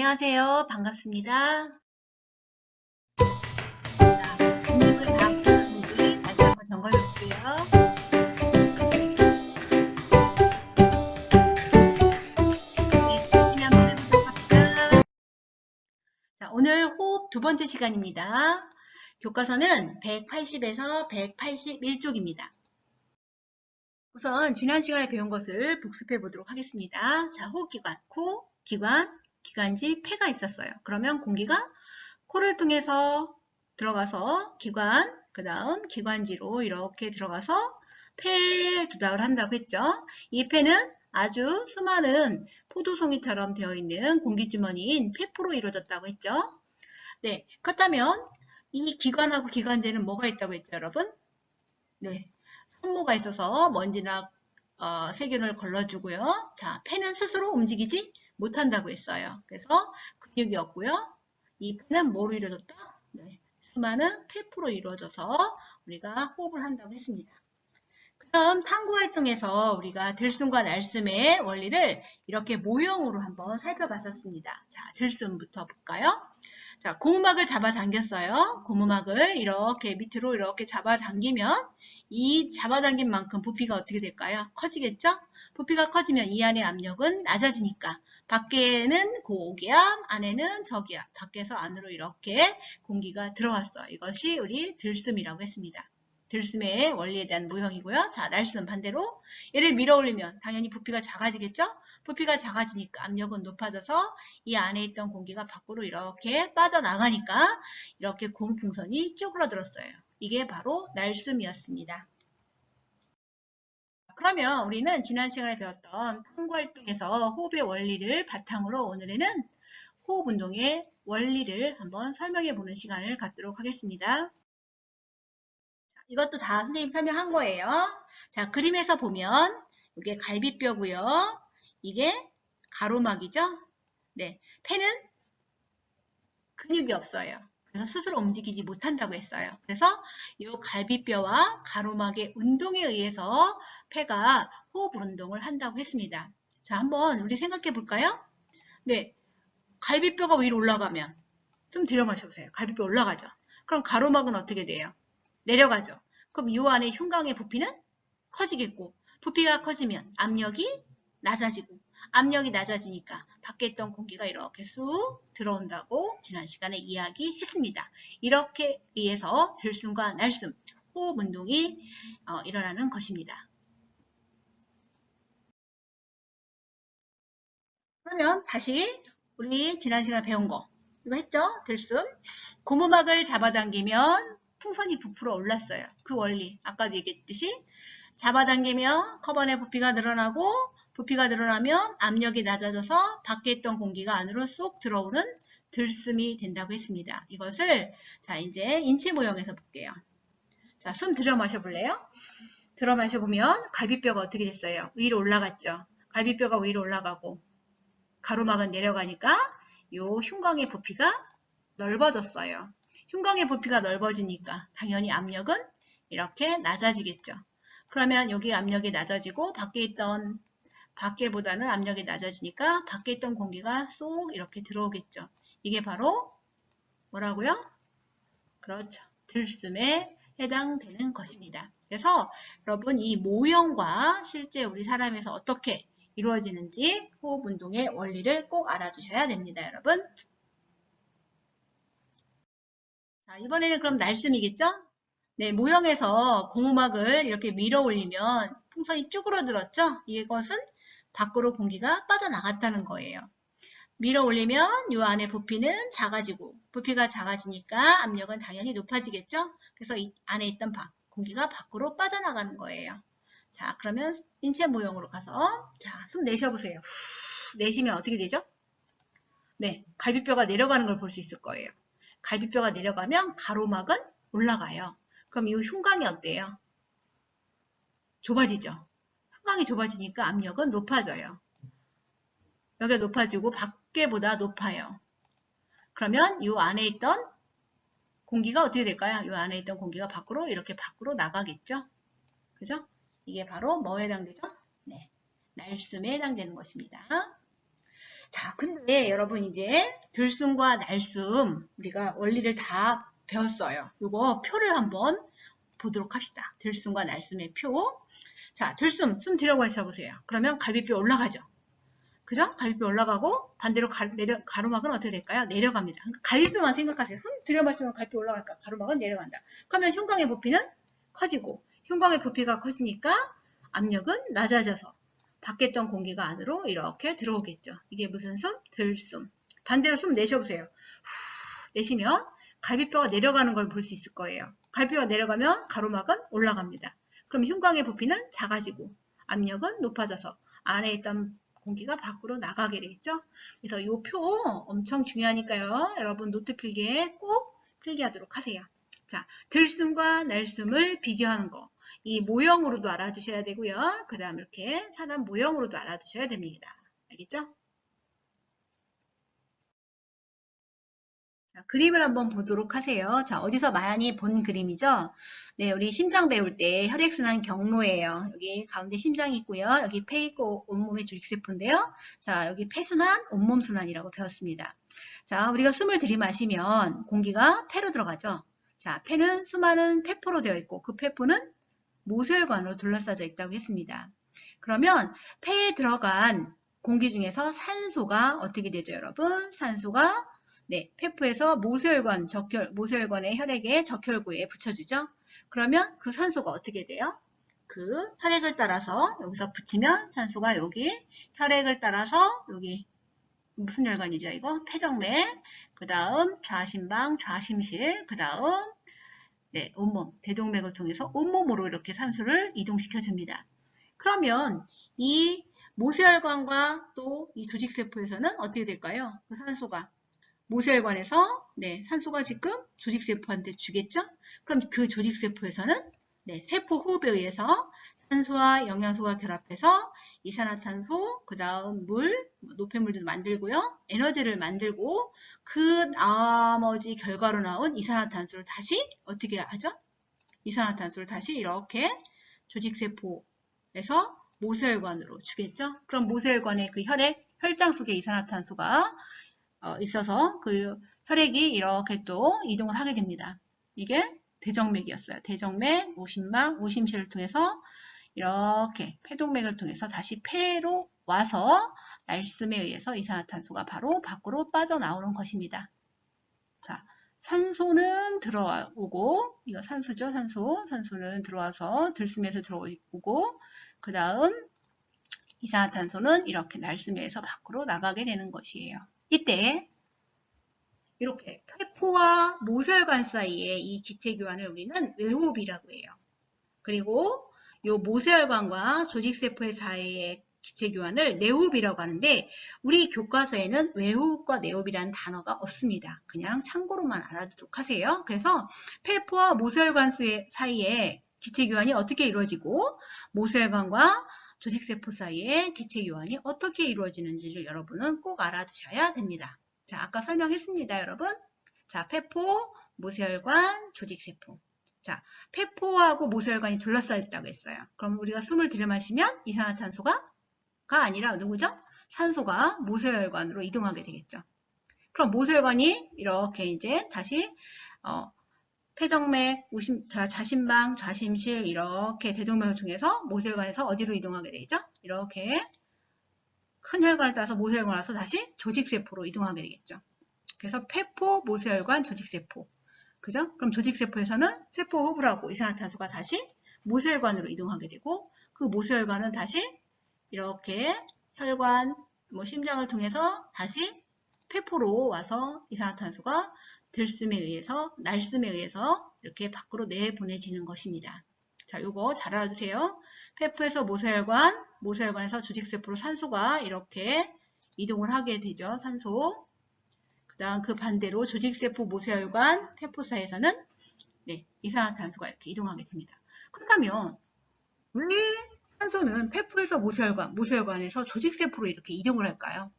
안녕하세요. 반갑습니다. 자, 질문을 다 풀었는지 다시 한번 점검해 볼게요. 네, 열심히 한번 해보도록 합시다. 자, 오늘 호흡 두 번째 시간입니다. 교과서는 180에서 181쪽입니다. 우선 지난 시간에 배운 것을 복습해 보도록 하겠습니다. 자, 호흡기관, 코, 기관, 기관지, 폐가 있었어요. 그러면 공기가 코를 통해서 들어가서 기관, 그 다음 기관지로 이렇게 들어가서 폐에 도달을 한다고 했죠. 이 폐는 아주 수많은 포도송이처럼 되어 있는 공기주머니인 폐포로 이루어졌다고 했죠. 네, 그렇다면 이 기관하고 기관지는 뭐가 있다고 했죠, 여러분? 네, 손모가 있어서 먼지나 세균을 걸러주고요. 자, 폐는 스스로 움직이지 못한다고 했어요. 그래서 근육이 없고요. 이 폐는 뭐로 이루어졌다? 네, 수많은 폐포로 이루어져서 우리가 호흡을 한다고 했습니다. 그 다음 탐구 활동에서 우리가 들숨과 날숨의 원리를 이렇게 모형으로 한번 살펴봤었습니다. 자, 들숨부터 볼까요? 자, 고무막을 잡아당겼어요. 고무막을 이렇게 밑으로 이렇게 잡아당기면 이 잡아당긴 만큼 부피가 어떻게 될까요? 커지겠죠? 부피가 커지면 이 안의 압력은 낮아지니까 밖에는 고기압, 안에는 저기압, 밖에서 안으로 이렇게 공기가 들어왔어요. 이것이 우리 들숨이라고 했습니다. 들숨의 원리에 대한 모형이고요. 자, 날숨 반대로 얘를 밀어 올리면 당연히 부피가 작아지겠죠? 부피가 작아지니까 압력은 높아져서 이 안에 있던 공기가 밖으로 이렇게 빠져나가니까 이렇게 고무풍선이 쭈그러들었어요. 이게 바로 날숨이었습니다. 그러면 우리는 지난 시간에 배웠던 탐구활동에서 호흡의 원리를 바탕으로 오늘에는 호흡 운동의 원리를 한번 설명해 보는 시간을 갖도록 하겠습니다. 이것도 다 선생님 설명한 거예요. 자, 그림에서 보면 이게 갈비뼈고요. 이게 가로막이죠. 네, 폐는 근육이 없어요. 그래서 스스로 움직이지 못한다고 했어요. 그래서 이 갈비뼈와 가로막의 운동에 의해서 폐가 호흡 운동을 한다고 했습니다. 자, 한번 우리 생각해 볼까요? 네, 갈비뼈가 위로 올라가면 숨 들여 마셔보세요. 갈비뼈 올라가죠. 그럼 가로막은 어떻게 돼요? 내려가죠. 그럼 이 안에 흉곽의 부피는 커지겠고, 부피가 커지면 압력이 낮아지고, 압력이 낮아지니까 밖에 있던 공기가 이렇게 쑥 들어온다고 지난 시간에 이야기했습니다. 이렇게 의해서 들숨과 날숨, 호흡 운동이 일어나는 것입니다. 그러면 다시 우리 지난 시간에 배운 거 이거 했죠? 들숨. 고무막을 잡아당기면 풍선이 부풀어 올랐어요. 그 원리 아까도 얘기했듯이 잡아당기면 컵안의 부피가 늘어나고 부피가 늘어나면 압력이 낮아져서 밖에 있던 공기가 안으로 쏙 들어오는 들숨이 된다고 했습니다. 이것을 자 이제 인체 모형에서 볼게요. 자, 숨 들여 마셔볼래요? 들어 마셔보면 갈비뼈가 어떻게 됐어요? 위로 올라갔죠. 갈비뼈가 위로 올라가고 가로막은 내려가니까 요 흉곽의 부피가 넓어졌어요. 흉곽의 부피가 넓어지니까 당연히 압력은 이렇게 낮아지겠죠. 그러면 여기 압력이 낮아지고 밖에보다는 압력이 낮아지니까 밖에 있던 공기가 쏙 이렇게 들어오겠죠. 이게 바로 뭐라고요? 그렇죠. 들숨에 해당되는 것입니다. 그래서 여러분 이 모형과 실제 우리 사람에서 어떻게 이루어지는지 호흡 운동의 원리를 꼭 알아두셔야 됩니다, 여러분. 자, 이번에는 그럼 날숨이겠죠? 네, 모형에서 고무막을 이렇게 밀어 올리면 풍선이 쭈그러들었죠? 이것은 밖으로 공기가 빠져나갔다는 거예요. 밀어 올리면 이 안에 부피는 작아지고 부피가 작아지니까 압력은 당연히 높아지겠죠? 그래서 이 안에 있던 공기가 밖으로 빠져나가는 거예요. 자, 그러면 인체 모형으로 가서 자, 숨 내쉬어보세요. 내쉬면 어떻게 되죠? 네, 갈비뼈가 내려가는 걸 볼 수 있을 거예요. 갈비뼈가 내려가면 가로막은 올라가요. 그럼 이 흉곽이 어때요? 좁아지죠? 흉곽이 좁아지니까 압력은 높아져요. 여기가 높아지고 밖에보다 높아요. 그러면 이 안에 있던 공기가 어떻게 될까요? 이 안에 있던 공기가 밖으로 이렇게 밖으로 나가겠죠? 그죠? 이게 바로 뭐에 해당되죠? 네, 날숨에 해당되는 것입니다. 자, 근데 여러분 이제 들숨과 날숨 우리가 원리를 다 배웠어요. 요거 표를 한번 보도록 합시다. 들숨과 날숨의 표. 자, 들숨, 숨 들여마셔보세요. 그러면 갈비뼈 올라가죠. 그죠? 갈비뼈 올라가고 반대로 가로막은 어떻게 될까요? 내려갑니다. 그러니까 갈비뼈만 생각하세요. 숨 들여마시면 갈비뼈 올라갈까? 가로막은 내려간다. 그러면 흉곽의 부피는 커지고 흉곽의 부피가 커지니까 압력은 낮아져서 밖에 있던 공기가 안으로 이렇게 들어오겠죠. 이게 무슨 숨? 들숨. 반대로 숨 내쉬어보세요. 내쉬면 갈비뼈가 내려가는 걸 볼 수 있을 거예요. 갈비뼈가 내려가면 가로막은 올라갑니다. 그럼 흉곽의 부피는 작아지고 압력은 높아져서 안에 있던 공기가 밖으로 나가게 되겠죠. 그래서 이 표 엄청 중요하니까요. 여러분 노트 필기에 꼭 필기하도록 하세요. 자, 들숨과 날숨을 비교하는 거. 이 모형으로도 알아두셔야 되고요. 그 다음 이렇게 사람 모형으로도 알아두셔야 됩니다. 알겠죠? 자, 그림을 한번 보도록 하세요. 자, 어디서 많이 본 그림이죠? 네, 우리 심장 배울 때 혈액순환 경로예요. 여기 가운데 심장이 있고요. 여기 폐 있고 온몸의 조직세포인데요. 자, 여기 폐순환, 온몸순환이라고 배웠습니다. 자, 우리가 숨을 들이마시면 공기가 폐로 들어가죠. 자, 폐는 수많은 폐포로 되어 있고 그 폐포는 모세혈관으로 둘러싸져 있다고 했습니다. 그러면 폐에 들어간 공기 중에서 산소가 어떻게 되죠, 여러분? 산소가 네, 폐포에서 모세혈관의 혈액의 적혈구에 붙여주죠. 그러면 그 산소가 어떻게 돼요? 그 혈액을 따라서 여기서 붙이면 산소가 여기 혈액을 따라서 여기 무슨 혈관이죠, 이거? 폐정맥, 그 다음 좌심방, 좌심실, 그 다음 네, 온몸, 대동맥을 통해서 온몸으로 이렇게 산소를 이동시켜 줍니다. 그러면 이 모세혈관과 또 이 조직세포에서는 어떻게 될까요? 그 산소가 모세혈관에서 네, 산소가 지금 조직세포한테 주겠죠? 그럼 그 조직세포에서는 네, 세포 호흡에 의해서 산소와 영양소가 결합해서 이산화탄소, 그 다음 물, 노폐물도 만들고요. 에너지를 만들고 그 나머지 결과로 나온 이산화탄소를 다시 어떻게 하죠? 이산화탄소를 다시 이렇게 조직세포에서 모세혈관으로 주겠죠? 그럼 모세혈관의 그 혈장 속에 이산화탄소가 있어서 그 혈액이 이렇게 또 이동을 하게 됩니다. 이게 대정맥이었어요. 대정맥, 오심막, 오심실을 통해서 이렇게 폐동맥을 통해서 다시 폐로 와서 날숨에 의해서 이산화탄소가 바로 밖으로 빠져나오는 것입니다. 자, 산소는 들어오고, 이거 산소죠, 산소. 산소는 들어와서 들숨에서 들어오고, 그 다음 이산화탄소는 이렇게 날숨에서 밖으로 나가게 되는 것이에요. 이때 이렇게 폐포와 모세혈관 사이의 이 기체 교환을 우리는 외호흡이라고 해요. 그리고 이 모세혈관과 조직세포의 사이의 기체 교환을 내호흡이라고 하는데 우리 교과서에는 외호흡과 내호흡이라는 단어가 없습니다. 그냥 참고로만 알아두도록 하세요. 그래서 폐포와 모세혈관 사이의 기체 교환이 어떻게 이루어지고 모세혈관과 조직세포 사이의 기체 교환이 어떻게 이루어지는지를 여러분은 꼭 알아두셔야 됩니다. 자, 아까 설명했습니다, 여러분. 자, 폐포, 모세혈관, 조직세포. 자, 폐포하고 모세혈관이 둘러싸여 있다고 했어요. 그럼 우리가 숨을 들이마시면 이산화탄소가 아니라 누구죠? 산소가 모세혈관으로 이동하게 되겠죠. 그럼 모세혈관이 이렇게 이제 다시 폐정맥, 좌심방, 좌심실 이렇게 대동맥을 통해서 모세혈관에서 어디로 이동하게 되죠? 이렇게 큰 혈관을 따서 모세혈관을 와서 다시 조직세포로 이동하게 되겠죠. 그래서 폐포, 모세혈관, 조직세포. 그죠? 그럼 조직세포에서는 세포 호흡을 하고 이산화탄소가 다시 모세혈관으로 이동하게 되고 그 모세혈관은 다시 이렇게 혈관, 심장을 통해서 다시 폐포로 와서 이산화탄소가 들숨에 의해서, 날숨에 의해서 이렇게 밖으로 내보내지는 것입니다. 자, 요거 잘 알아두세요. 폐포에서 모세혈관, 모세혈관에서 조직세포로 산소가 이렇게 이동을 하게 되죠. 산소. 그 다음 그 반대로 조직세포, 모세혈관, 폐포 사이에서는 네, 이산화탄소가 이렇게 이동하게 됩니다. 그렇다면 왜 산소는 폐포에서 모세혈관, 모세혈관에서 조직세포로 이렇게 이동을 할까요?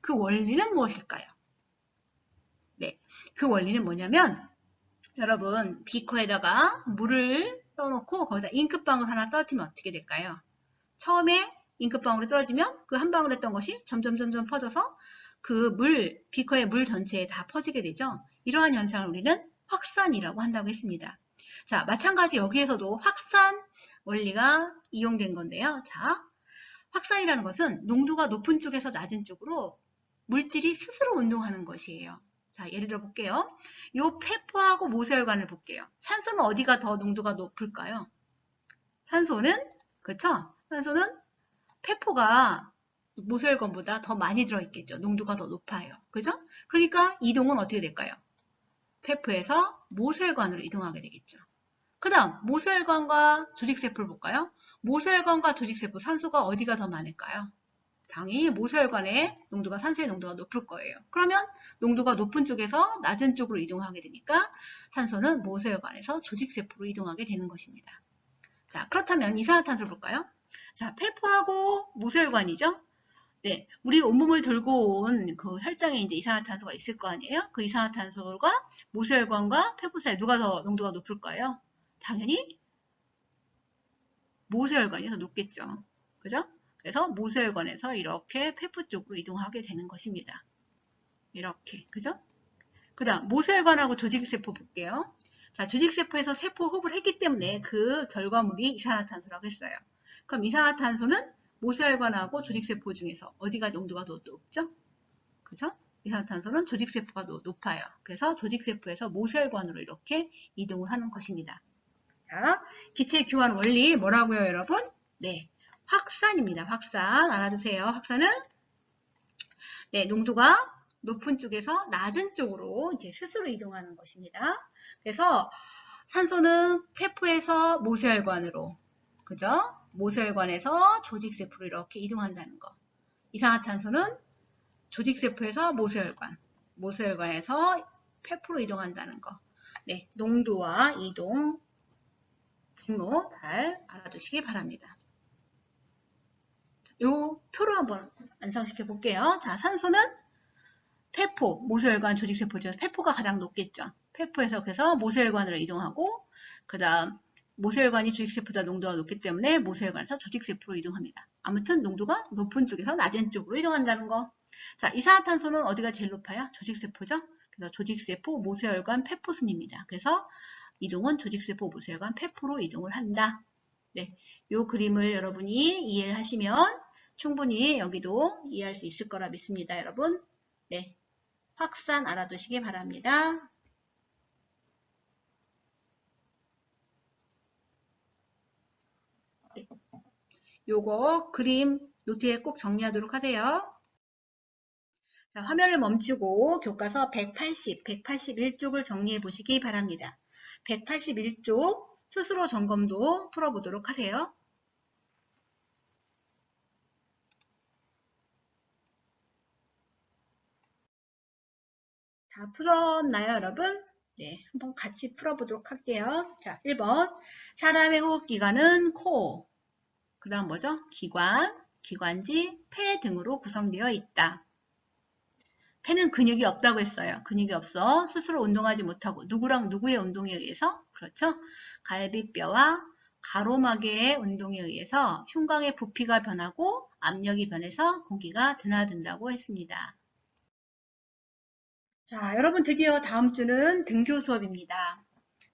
그 원리는 무엇일까요? 네, 그 원리는 뭐냐면 여러분 비커에다가 물을 떠놓고 거기다 잉크방울 하나 떠주면 어떻게 될까요? 처음에 잉크방울이 떨어지면 그 한 방울 했던 것이 점점 퍼져서 그 비커의 물 전체에 다 퍼지게 되죠. 이러한 현상을 우리는 확산이라고 한다고 했습니다. 자, 마찬가지 여기에서도 확산 원리가 이용된 건데요. 자, 확산이라는 것은 농도가 높은 쪽에서 낮은 쪽으로 물질이 스스로 운동하는 것이에요. 자, 예를 들어 볼게요. 이 페포하고 모세혈관을 볼게요. 산소는 어디가 더 농도가 높을까요? 산소는, 그렇죠? 산소는 페포가 모세혈관보다 더 많이 들어있겠죠. 농도가 더 높아요. 그죠? 그러니까 이동은 어떻게 될까요? 페포에서 모세혈관으로 이동하게 되겠죠. 그 다음 모세혈관과 조직세포를 볼까요? 모세혈관과 조직세포 산소가 어디가 더 많을까요? 당연히 모세혈관의 농도가 산소의 농도가 높을 거예요. 그러면 농도가 높은 쪽에서 낮은 쪽으로 이동하게 되니까 산소는 모세혈관에서 조직세포로 이동하게 되는 것입니다. 자, 그렇다면 이산화탄소를 볼까요? 자, 페포하고 모세혈관이죠? 네, 우리 온몸을 들고 온 그 혈장에 이제 이산화탄소가 있을 거 아니에요? 그 이산화탄소가 모세혈관과 페포 사이에 누가 더 농도가 높을까요? 당연히 모세혈관이 더 높겠죠. 그죠? 그래서 모세혈관에서 이렇게 페포 쪽으로 이동하게 되는 것입니다. 이렇게, 그죠? 그 다음 모세혈관하고 조직세포 볼게요. 자, 조직세포에서 세포 호흡을 했기 때문에 그 결과물이 이산화탄소라고 했어요. 그럼 이산화탄소는 모세혈관하고 조직세포 중에서 어디가 농도가 더 높죠? 그죠? 이산화탄소는 조직세포가 더 높아요. 그래서 조직세포에서 모세혈관으로 이렇게 이동을 하는 것입니다. 자, 기체 교환 원리 뭐라고요, 여러분? 네, 확산입니다. 확산 알아두세요. 확산은 네, 농도가 높은 쪽에서 낮은 쪽으로 이제 스스로 이동하는 것입니다. 그래서 산소는 페포에서 모세혈관으로, 그죠? 모세혈관에서 조직세포로 이렇게 이동한다는 거. 이산화탄소는 조직세포에서 모세혈관, 모세혈관에서 페포로 이동한다는 거. 네, 농도와 이동 경로 잘 알아두시기 바랍니다. 요 표로 한번 완성시켜 볼게요. 자, 산소는 페포, 모세혈관, 조직세포 중에서 페포가 가장 높겠죠. 페포에서 그래서 모세혈관으로 이동하고 그 다음 모세혈관이 조직세포보다 농도가 높기 때문에 모세혈관에서 조직세포로 이동합니다. 아무튼 농도가 높은 쪽에서 낮은 쪽으로 이동한다는 거. 자, 이산화탄소는 어디가 제일 높아요? 조직세포죠. 그래서 조직세포, 모세혈관, 페포 순입니다. 그래서 이동은 조직세포, 모세혈관, 페포로 이동을 한다. 네, 이 그림을 여러분이 이해를 하시면 충분히 여기도 이해할 수 있을 거라 믿습니다, 여러분. 네, 확산 알아두시기 바랍니다. 네, 요거 그림 노트에 꼭 정리하도록 하세요. 자, 화면을 멈추고 교과서 180, 181쪽을 정리해 보시기 바랍니다. 181쪽 스스로 점검도 풀어보도록 하세요. 다 풀었나요, 여러분? 네, 한번 같이 풀어보도록 할게요. 자, 1번. 사람의 호흡기관은 코, 그 다음 뭐죠? 기관, 기관지, 폐 등으로 구성되어 있다. 폐는 근육이 없다고 했어요. 근육이 없어 스스로 운동하지 못하고 누구랑 누구의 운동에 의해서? 그렇죠? 갈비뼈와 가로막의 운동에 의해서 흉곽의 부피가 변하고 압력이 변해서 공기가 드나든다고 했습니다. 자, 여러분 드디어 다음 주는 등교 수업입니다.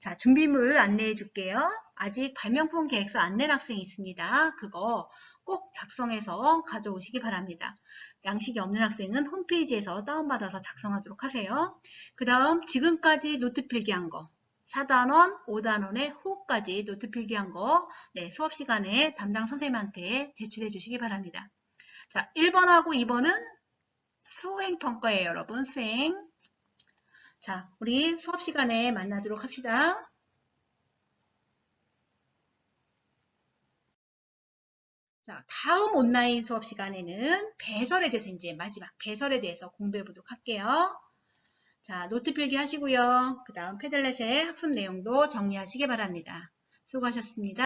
자, 준비물 안내해 줄게요. 아직 발명품 계획서 안낸 학생이 있습니다. 그거 꼭 작성해서 가져오시기 바랍니다. 양식이 없는 학생은 홈페이지에서 다운받아서 작성하도록 하세요. 그 다음 지금까지 노트 필기한 거 4단원, 5단원의 후까지 노트 필기한 거 네, 수업 시간에 담당 선생님한테 제출해 주시기 바랍니다. 자, 1번하고 2번은 수행평가예요, 여러분. 수행. 자, 우리 수업 시간에 만나도록 합시다. 자, 다음 온라인 수업 시간에는 배설에 대해서 이제 마지막 배설에 대해서 공부해 보도록 할게요. 자, 노트 필기 하시고요. 그 다음 패들렛의 학습 내용도 정리하시기 바랍니다. 수고하셨습니다.